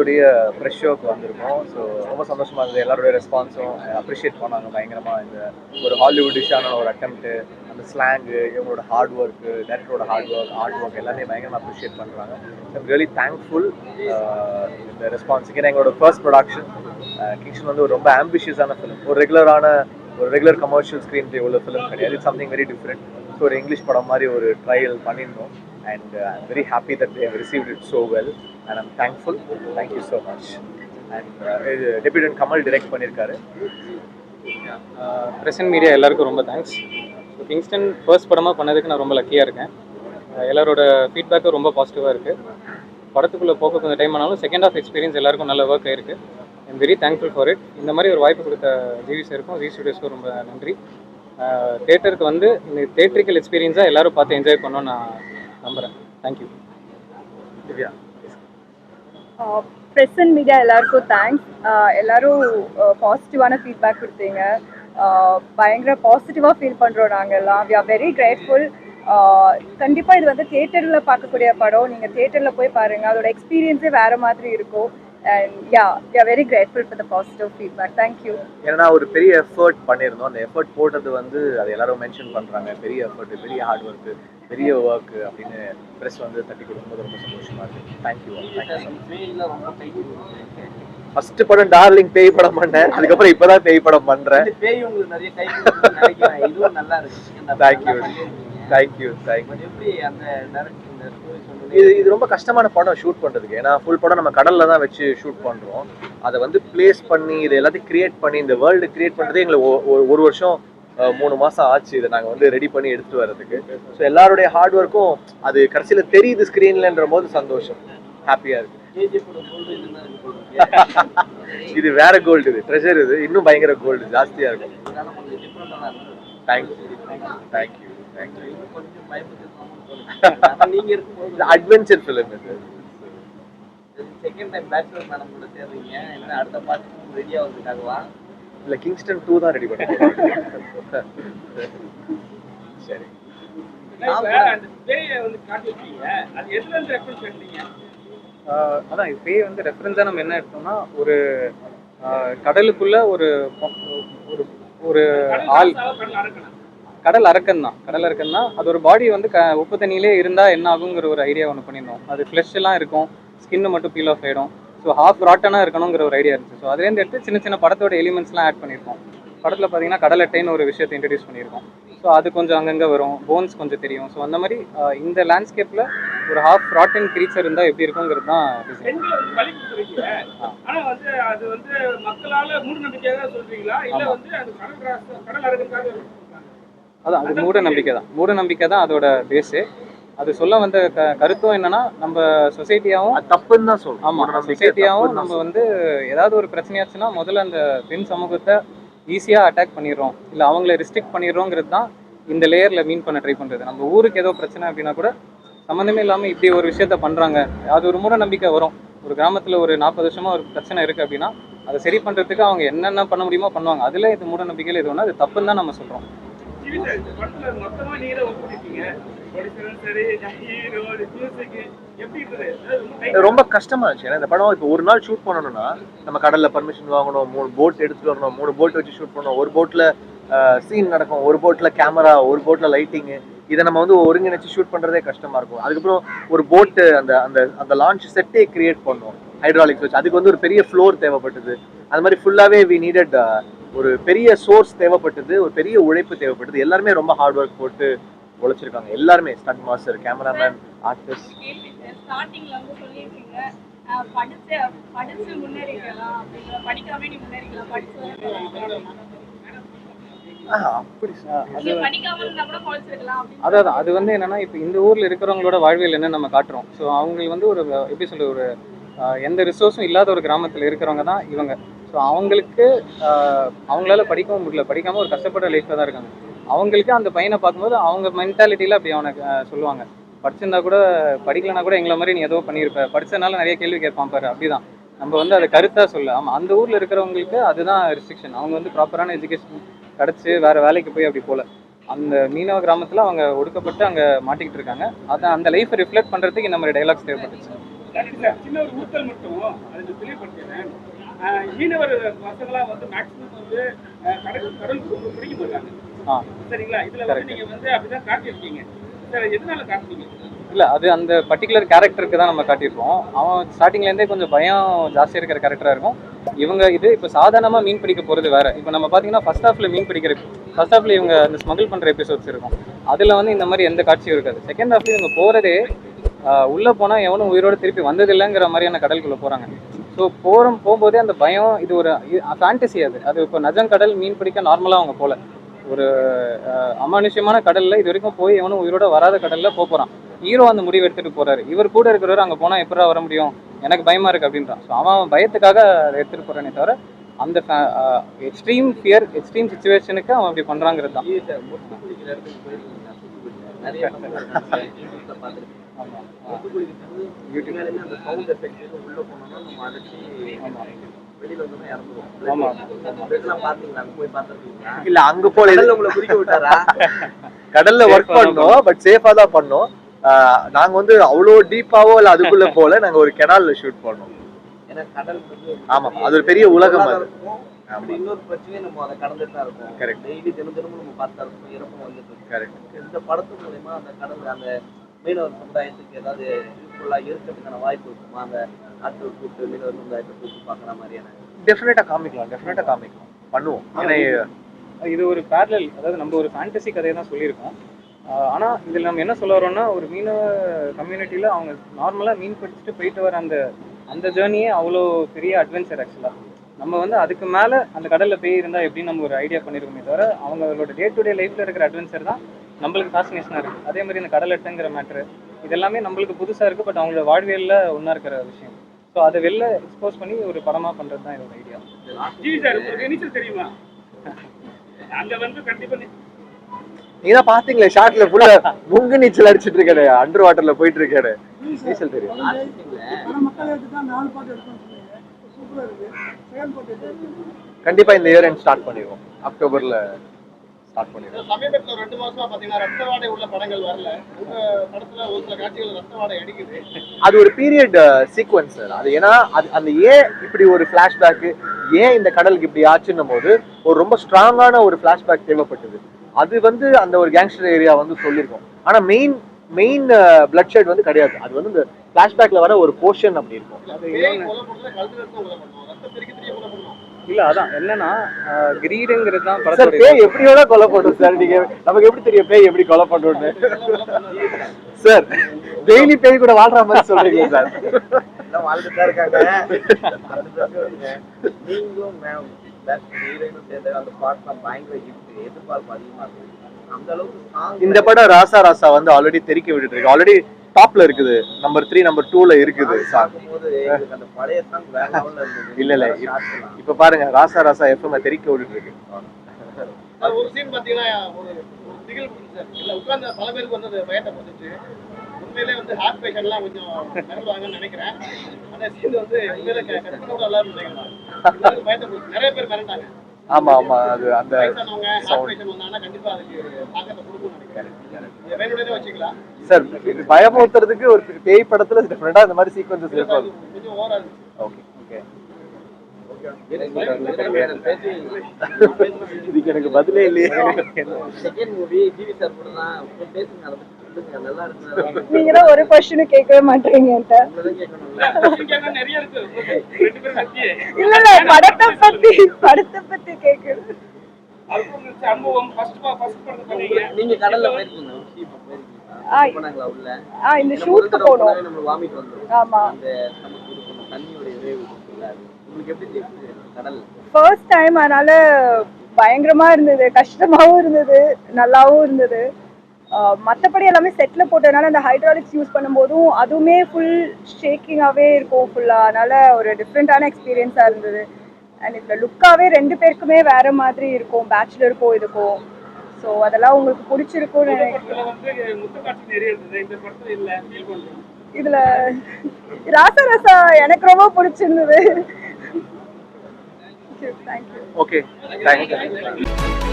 படத்துடைய ஃப்ரெஷ் ஷோக்கு வந்திருக்கோம். ஸோ ரொம்ப சந்தோஷமாக இருந்தது. எல்லாருடைய ரெஸ்பான்ஸும் அப்ரிஷியேட் பண்ணாங்க பயங்கரமாக. இந்த ஒரு ஹாலிவுட்டிஷான ஒரு அட்டெம்ப்ட்டு, அந்த ஸ்லாங்கு, இவங்களோட ஹார்ட் ஒர்க்கு, டேரக்டரோட ஹார்ட் ஒர்க் எல்லாமே பயங்கரமாக அப்ரிஷியேட் பண்ணுறாங்க. ஐம் ரியலி தேங்க்ஃபுல் இந்த ரெஸ்பான்ஸுக்கு. ஏன்னா எங்களோட ஃபர்ஸ்ட் ப்ரொடக்ஷன் கிங்ஸ்டன் வந்து ஒரு ரொம்ப ஆம்பிஷியஸான ஃபிலிம். ஒரு ரெகுலர் கமர்ஷியல் ஸ்க்ரீன் ப்ளே உள்ள ஃபிலிம் கிடையாது. It's something very different. So ஒரு இங்கிலீஷ் படம் மாதிரி ஒரு ட்ரையல் பண்ணியிருந்தோம். And I'm very happy that they have received it so well, and I'm thankful. Thank you so much. And Deputy Kamal direct பண்ணிருக்காரு. Present media எல்லாருக்கும் ரொம்ப thanks. So Kingston first படமாக பண்ணதுக்கு நான் ரொம்ப லக்கியாக இருக்கேன். எல்லாரோட ஃபீட்பேக்கும் ரொம்ப பாசிட்டிவாக இருக்குது. படத்துக்குள்ளே போக கொஞ்சம் டைம் ஆனாலும் செகண்ட் ஆஃப் எக்ஸ்பீரியன்ஸ் எல்லாருக்கும் நல்ல ஒர்க் ஆயிருக்கு. I'm very thankful for it. இந்த மாதிரி ஒரு வாய்ப்பு கொடுத்த ஜிவி சாருக்கும் ஜி ஸ்டுடியோஸ்க்கும் ரொம்ப நன்றி. தேட்டருக்கு வந்து இந்த தேட்ரிக்கல் எக்ஸ்பீரியன்ஸாக எல்லோரும் பார்த்து என்ஜாய் பண்ணோன்னு நான் நம்புகிறேன். Thank you. Divya. Press and media எல்லாருக்கும் தேங்க்ஸ். எல்லோரும் பாசிட்டிவான ஃபீட்பேக் கொடுத்தீங்க. பயங்கர பாசிட்டிவாக ஃபீல் பண்ணுறோம் நாங்கள் எல்லாம். We are very grateful. கண்டிப்பாக இது வந்து தியேட்டரில் பார்க்கக்கூடிய படம். நீங்கள் தியேட்டரில் போய் பாருங்கள், அதோட எக்ஸ்பீரியன்ஸே வேறு மாதிரி இருக்கும். And yeah, we are very grateful for the positive feedback. Thank you. ஏன்னா ஒரு பெரிய எஃபர்ட் பண்ணியிருந்தோம். அந்த எஃபர்ட் போட்டது வந்து அது எல்லாரும் மென்ஷன் பண்ணுறாங்க. பெரிய எஃபர்ட், பெரிய ஹார்ட் ஒர்க்கு, பெரிய ஒர்க் அப்படின்னு ப்ரெஸ் வந்து தட்டி கொடுக்கும்போது ரொம்ப சந்தோஷமாக இருக்குது. தேங்க்யூ. ஃபர்ஸ்ட் படம் டார்லிங் பேய் படம் பண்ணேன். அதுக்கப்புறம் இப்போதான் பேய் படம் பண்ணுறேன். தேங்க்யூ. இது ரொம்ப கஷ்டமான படம் ஷூட் பண்ணுறதுக்கு. ஏன்னா ஃபுல் படம் நம்ம கடலில் தான் வச்சு ஷூட் பண்ணுறோம். அதை வந்து பிளேஸ் பண்ணி இது எல்லாத்தையும் கிரியேட் பண்ணி இந்த வேர்ல்டு கிரியேட் பண்ணுறதே எங்களுக்கு ஒரு வருஷம் 3 மாதம் ஆச்சு. இதை நாங்கள் வந்து ரெடி பண்ணி எடுத்துகிட்டு வர்றதுக்கு. ஸோ எல்லாருடைய ஹார்ட் ஒர்க்கும் அது கடைசியில் தெரியுது ஸ்க்ரீன்லன்ற போது சந்தோஷம், ஹாப்பியாக இருக்குது. இது வேற கோல்டு, இது ட்ரெஷர், இது இன்னும் பயங்கர கோல்டு ஜாஸ்தியாக இருக்கும். தேங்க்யூ. அட்வென்ச்சர் ஃபிலிம் இது. செகண்ட் டைம் பேச்சுலர் மேடம் கூட சேர்றீங்க. என்ன அடுத்த பார்ட் ரெடியா வந்துட்டாங்களா? இல்ல கிங்ஸ்டன் 2 தான் ரெடி பண்ணிருக்கோம். சரி. அந்த பேயை வந்து காட்டிட்டீங்க. அது எதுல இருந்து ரெஃபரன்ஸ் எடுத்தீங்க? அதான் பேய் வந்து ரெஃபரன்ஸா நம்ம என்ன எடுத்தோம்னா, ஒரு கடலுக்குள்ள ஒரு ஒரு ஆள், கடல் அரக்கன் தான். அது ஒரு பாடி வந்து உப்பு தண்ணியிலே இருந்தால் என்ன ஆகுங்கிற ஒரு ஐடியா ஒன்று பண்ணியிருந்தோம். அது ஃப்ளஷ் எல்லாம் இருக்கும், ஸ்கின்னு மட்டும் பீல் ஆஃப் ஆகிடும். ஸோ ஹாஃப் ராட்டனாக இருக்கணுங்கிற ஒரு ஐடியா இருந்துச்சு. ஸோ அதுலேருந்து எடுத்து சின்ன சின்ன படத்தோட எலிமெண்ட்ஸ்லாம் ஆட் பண்ணியிருக்கோம். படத்தில் பார்த்தீங்கன்னா கடல் அட்டைன்னு ஒரு விஷயத்தை இன்ட்ரடியூஸ் பண்ணியிருக்கோம். ஸோ அது கொஞ்சம் அங்கங்கே வரும், போன்ஸ் கொஞ்சம் தெரியும். ஸோ அந்த மாதிரி இந்த லேண்ட்ஸ்கேப்பில் ஒரு ஹாஃப் ராட்டன் கிரீச்சர் இருந்தால் எப்படி இருக்குங்கிறது தான் டிசைன். அதான் அது மூட நம்பிக்கை தான் அதோட பேஸு. அது சொல்ல வந்த கருத்தும் என்னன்னா, நம்ம சொசைட்டியாவும் தப்புன்னு தான் சொல்றோம். ஆமாம், சொசைட்டியாவும் நம்ம வந்து ஏதாவது ஒரு பிரச்சனையாச்சுன்னா முதல்ல அந்த பெண் சமூகத்தை ஈஸியாக அட்டாக் பண்ணிடுறோம், இல்லை அவங்கள ரிஸ்ட்ரிக்ட் பண்ணிடுறோங்கிறது தான் இந்த லேயரில் மீன் பண்ண ட்ரை பண்ணுறது. நம்ம ஊருக்கு ஏதோ பிரச்சனை அப்படின்னா கூட சம்மந்தமே இல்லாமல் இப்படி ஒரு விஷயத்த பண்ணுறாங்க. அது ஒரு மூட நம்பிக்கை வரும். ஒரு கிராமத்தில் ஒரு 40 வருஷமாக ஒரு பிரச்சனை இருக்குது அப்படின்னா அதை சரி பண்ணுறதுக்கு அவங்க என்னென்ன பண்ண முடியுமோ பண்ணுவாங்க. அதில் இது மூட நம்பிக்கையில் இது ஒன்று, அது தப்புன்னு தான் நம்ம சொல்கிறோம். ரொம்ப கஷ்டமா இருந்துச்சு. ஏன்னா இந்த படம் இப்போ ஒரு நாள் ஷூட் பண்ணணும்னா நம்ம கடல்ல பர்மிஷன் வாங்கணும், 3 போட் எடுத்துட்டு வரணும், 3 போட் வச்சு ஷூட் பண்ணணும். ஒரு போட்ல சீன் நடக்கும், ஒரு போட்ல கேமரா, ஒரு போட்ல லைட்டிங்கு. இதை நம்ம வந்து ஒருங்கிணைச்சு ஷூட் பண்றதே கஷ்டமா இருக்கும். அதுக்கப்புறம் ஒரு போட்டு அந்த அந்த அந்த லான்ச் செட்டே கிரியேட் பண்ணோம் ஹைட்ராலிக்ஸ் வச்சு. அதுக்கு வந்து ஒரு பெரிய ஃப்ளோர் தேவைப்பட்டது. அது மாதிரி ஃபுல்லாவே வி நீடட் ஒரு பெரிய சோர்ஸ் தேவைப்பட்டது, ஒரு பெரிய உழைப்பு தேவைப்பட்டது. எல்லாருமே ரொம்ப ஹார்ட் ஒர்க் போட்டு உழைச்சிருக்காங்க. எல்லாருமே ஸ்டண்ட் மாஸ்டர், கேமராமேன், ஆர்டிஸ்ட். ஸ்டார்டிங்ல வந்து சொல்லிருக்கீங்க படிச்சு முன்னேறிக்கலாம் அப்படிங்கிற, படிக்காம நீ முன்னேறிக்கலாம், படிச்சு அதான் அது வந்து என்னன்னா, இப்போ இந்த ஊர்ல இருக்கிறவங்களோட வாழ்வியல் என்ன நம்ம காட்டுறோம். ஸோ அவங்க வந்து ஒரு எப்படி சொல்ற ஒரு எந்த ரிசோர்ஸும் இல்லாத ஒரு கிராமத்தில் இருக்கிறவங்க தான் இவங்க. ஸோ அவங்களுக்கு அவங்களால படிக்கவும் முடியல, படிக்காமல் ஒரு கஷ்டப்பட்ட லைஃப்பில் தான் இருக்காங்க. அவங்களுக்கு அந்த பையனை பார்க்கும்போது அவங்க மென்டாலிட்டியில் அப்படி அவனுக்கு சொல்லுவாங்க, படிச்சிருந்தா கூட படிக்கலனா கூட எங்களை மாதிரி நீ ஏதோ பண்ணியிருப்ப, படித்ததுனால நிறைய கேள்வி கேட்பான் பாரு. அப்படிதான் நம்ம வந்து அதை கருத்தாக சொல்ல. ஆமாம், அந்த ஊரில் இருக்கிறவங்களுக்கு அதுதான் ரெஸ்ட்ரிக்ஷன். அவங்க வந்து ப்ராப்பரான எஜுகேஷன் கிடச்சி வேறு வேலைக்கு போய் அப்படி போகல. அந்த மீனவ கிராமத்தில் அவங்க ஒடுக்கப்பட்டு அங்கே மாட்டிக்கிட்டு இருக்காங்க. அதை அந்த லைஃப்பை ரிஃப்ளெக்ட் பண்ணுறதுக்கு இந்த மாதிரி டைலாக்ஸ் தேவைப்பட்டுச்சு. சின்ன ஒரு ஊத்தல் மட்டும் அதை தெளிவுபடுத்தினேன். மீனவர் பசங்களாம் வந்து மேக்ஸிமம் வந்து கடலுக்கு ரொம்ப பிடிக்க மாட்டாங்க. சரிங்களா? இதுல வந்து நீங்க வந்து அப்படிதான் காட்டியிருக்கீங்க. சார் எதனால காட்டுனீங்க? இல்லை, அது அந்த பர்டிகுலர் கேரக்டருக்கு தான் நம்ம காட்டியிருப்போம். அவன் ஸ்டார்டிங்லேருந்தே கொஞ்சம் பயம் ஜாஸ்தியாக இருக்கிற கேரக்டராக இருக்கும். இவங்க இது இப்போ சாதாரணமாக மீன் பிடிக்க போகிறது வேறு. இப்போ நம்ம பார்த்தீங்கன்னா ஃபர்ஸ்ட் ஹாஃபில் மீன் பிடிக்கிற ஃபர்ஸ்ட் ஹாஃபில் இவங்க இந்த ஸ்மகிள் பண்ணுற எபிசோட்ஸ் இருக்கும். அதில் வந்து இந்த மாதிரி எந்த காட்சியும் இருக்காது. செகண்ட் ஹாஃபில் இவங்க போகிறதே உள்ளே போனால் எவனும் உயிரோடு திருப்பி வந்ததில்லைங்கிற மாதிரியான கடலுக்குள்ளே போகிறாங்க. ஸோ போகும்போதே அந்த பயம், இது ஒரு ஃபேண்டசி. அது இப்போ நஜம் கடல் மீன் பிடிக்க நார்மலாக அவங்க போகல. ஒரு அமானுஷ்யமான கடலில் இது வரைக்கும் போய் எவனும் உயிரோட வராத கடலில் போகிறான். ஹீரோ அந்த முடிவு எடுத்துகிட்டு போகிறாரு. இவர் கூட இருக்கிறவர் அங்கே போனால் எப்படா வர முடியும், எனக்கு பயமாக இருக்குது அப்படின்றான். ஸோ அவன் பயத்துக்காக அதை எடுத்துகிட்டு போகிறானே தவிர அந்த எக்ஸ்ட்ரீம் ஃபியர், எக்ஸ்ட்ரீம் சுச்சுவேஷனுக்கு அவன் அப்படி பண்ணுறாங்கிறது தான். இல்ல அங்க போல உங்களை குடிக்க விட்டாரா? கடல்ல ஒர்க் பண்ணோம், பட் சேஃபா தான் பண்ணோம். நாங்க வந்து அவ்வளோ டீப்பாவோ இல்ல அதுக்குள்ள போல, நாங்க ஒரு கெனால்ல ஷூட் பண்ணோம். ஆமா, அது ஒரு பெரிய உலகம். அது அப்படி இன்னொரு பிரச்சனையும் நம்ம அதை கடந்துட்டு தான் இருக்கோம். கரெக்ட். டெய்லி தினமும் நம்ம பார்த்தா இருக்கும், இறப்பும் வந்துட்டு இருக்கு. கரெக்ட். இந்த படத்து மூலமா அந்த கடல் அந்த மீனவர் சமுதாயத்துக்கு ஏதாவது யூஸ்ஃபுல்லா இருக்கிறதுக்கான வாய்ப்பு இருக்குமா? அந்த ஆட்கள் கூப்பிட்டு மீனவர் சமுதாயத்தை கூப்பிட்டு பார்க்குற மாதிரியான டெஃபினட்டா காமிக்கலாம் பண்ணுவோம். ஏன்னா இது ஒரு பேரலல், அதாவது நம்ம ஒரு ஃபேண்டசி கதையை தான் சொல்லியிருக்கோம். ஆனால் இதில் நம்ம என்ன சொல்ல வரோம்னா, ஒரு மீனவ கம்யூனிட்டியில் அவங்க நார்மலாக மீன் பிடிச்சிட்டு போயிட்டு வர அந்த ஜேர்னியே அவ்வளோ பெரிய அட்வென்ச்சர். ஆக்சுவலாக நம்ம வந்து அதுக்கு மேலே அந்த கடலில் போய் இருந்தால் எப்படின்னு நம்ம ஒரு ஐடியா பண்ணியிருக்கோமே தவிர, அவங்களோட டே டு டே லைஃப்பில் இருக்கிற அட்வென்ச்சர் தான் நம்மளுக்கு ஃபேசினேஷனாக இருக்குது. அதே மாதிரி இந்த கடல் எட்டுங்கிற மேட்ரு இதெல்லாமே நம்மளுக்கு புதுசாக இருக்குது, பட் அவங்களோட வாழ்வியலில் ஒன்றா இருக்கிற விஷயம். ஸோ அதை வெளில எக்ஸ்போஸ் பண்ணி ஒரு படமாக பண்ணுறது தான் இதோட ஐடியா. ஜி சார், உங்களுக்கு நீச்சல் தெரியுமா? அங்க வந்து கண்டிப்பா நீதான் பாத்தீங்களே ஷார்ட்ல ஃபுல்லா முங்கு நீச்சல் அடிச்சிட்டு இருக்காரு, அண்டர் வாட்டர்ல போயிட்டு இருக்காரு. நீச்சல் தெரியும். கண்டிப்பா இந்த இயர் எண்ட் ஸ்டார்ட் பண்ணிடுவோம். அக்டோபர்ல ஸ்டார்ட் பண்ணிடுவோம். சமீபத்துல 2 மாசமா பாத்தீங்கன்னா ரத்த வாடை உள்ள படங்கள் வரல. உங்க படத்துல ஒரு சில காட்சிகள் ரத்த வாடை அடிக்குது. அது ஒரு பீரியட் சீக்வன்ஸ் சார். அது ஏன்னா அந்த ஏன் இப்படி ஒரு பிளாஷ்பேக், ஏன் இந்த கடலுக்கு இப்படி ஆச்சுன்னும் போது ஒரு ரொம்ப ஸ்ட்ராங்கான ஒரு பிளாஷ்பேக் தேவைப்பட்டது. அது வந்து அந்த ஒரு கேங்ஸ்டர் ஏரியா வந்து சொல்லியிருக்கோம். ஆனா மெயின் பிளட் ஷெட் வந்து கிடையாது. அது வந்து இந்த பிளாஷ்பேக்ல வர ஒரு போர்ஷன் அப்படி இருக்கும். இல்ல அதான் என்னன்னா கிரீடுங்கிறது தான் சார். பேய் எப்படியோட கொலை பண்ணும் சார். நீங்க நமக்கு எப்படி தெரியும் பேய் எப்படி கொலை பண்ணுன்னு? சார் டெய்லி பேய் கூட வாழ்ற மாதிரி சொல்றீங்க சார். எல்லாம் வாழ்ந்துட்டு தான் இருக்காங்க. நீங்களும் ஹீரோயினும் சேர்ந்து அந்த பாட்லாம் பயங்கர எதிர்பார்ப்பு அதிகமா இருக்கு. அந்த அளவுக்கு இந்த படம் ராசா ராசா வந்து ஆல்ரெடி தெரிக்க விட்டுட்டு இருக்கு. ஆல்ரெடி டாப்ல இருக்குது, நம்பர் 3 நம்பர் 2ல இருக்குது. அந்த பழைய சாங் வேற லெவல்ல இருந்தது. இல்ல இப்ப பாருங்க ராசா ராசா எஃப்எம் தெரிக்க விட்டுட்டு இருக்கு. ஒரு சீன் பாத்தீங்கன்னா ஒரு திகில் சார். இல்ல உட்கார்ந்த பல பேருக்கு வந்து பயத்தை போட்டுச்சு. உண்மையிலே வந்து ஹார்ட் பேஷண்ட்லாம் கொஞ்சம் நடந்துவாங்கன்னு நினைக்கிறேன். அந்த சீன் வந்து உண்மையிலே கஷ்டப்பட எல்லாரும் நினைக்கிறாங்க. பயத்தை போட்டு நிறைய பேர் மிரண்டாங்க. ஆமா அது அந்த சார் பயமுறுத்துறதுக்கு ஒரு பேய் படத்துல டிஃபரெண்டா இந்த மாதிரி சீக்வென்சஸ் இருக்கும். இதுக்கு எனக்கு பதிலே இல்லையே. நீங்க தான் ஒரு क्वेश्चन கேட்கவே மாட்டீங்க. இல்ல படத்தை பத்தி கேக்குறது. நீங்க கடல்ல போயிருக்கீங்க? இந்த ஷூட்க்கு போனோம். ஆமா, தண்ணியோட வேவ் உங்களுக்கு எப்படி கடல் ஃபர்ஸ்ட் டைம், அதனால பயங்கரமா இருந்தது, கஷ்டமாவும் இருந்தது, நல்லாவும் இருந்தது. மற்றபடி எல்லாமே செட்டில் போட்டதுனால அந்த ஹைட்ராலிக்ஸ் யூஸ் பண்ணும்போதும் அதுவுமே ஃபுல் ஷேக்கிங்காகவே இருக்கும் ஃபுல்லாக. அதனால ஒரு டிஃப்ரெண்ட்டான எக்ஸ்பீரியன்ஸாக இருந்தது. அண்ட் இதில் லுக்காகவே 2 பேருக்குமே வேறு மாதிரி இருக்கும், பேச்சுலருக்கும் இதுக்கும். ஸோ அதெல்லாம் உங்களுக்கு பிடிச்சிருக்கும்னு நினைக்கிறேன். இதில் ராசா ராசா எனக்கு ரொம்ப பிடிச்சிருந்தது. தேங்க்யூ. Okay, thank you.